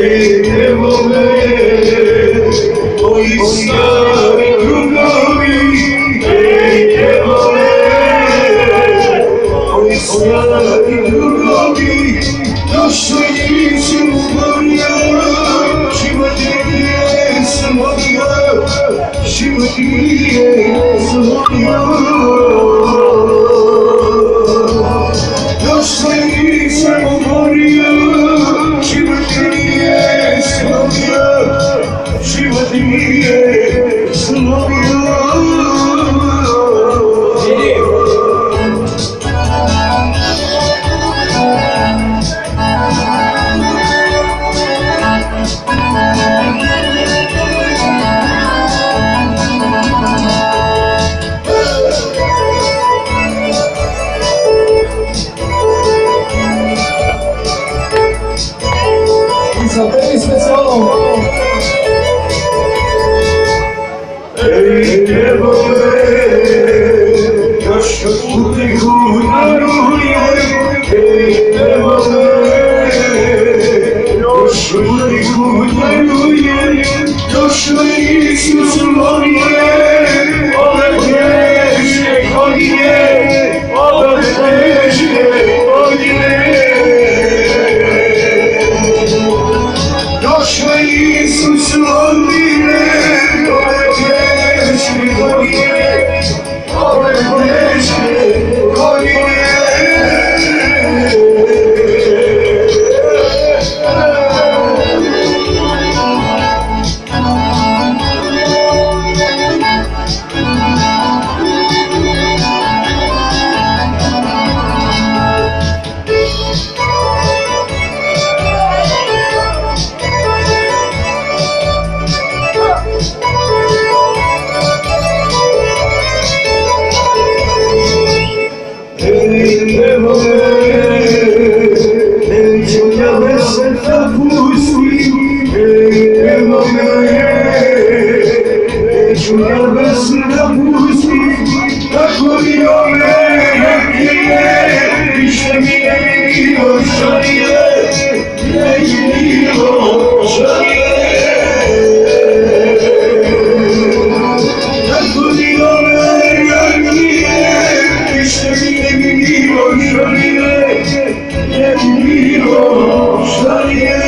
evo me, moji stari drugovi, evo me, moji stari drugovi, došli nisu moja, život nije svoja, život nije svoja. Došli nisam umorio, život nije slomio, život nije slomio. Zapeli specijalno. Ej, evo me, još utihu darujem. Ej, evo me, još utihu darujem. Došli Isus moje, ove teške godine, ove teške godine. Došli Isus godine, ove teške godine, ove teške godine. Evo me, neću ja bez srca pustim. Evo me, neću ja bez srca pustim. Tako mi ove rakije, više mi ne bilo žalije, ne bilo žalije. Tako mi ove rakije, više mi ne bilo žalije, ne bilo žalije.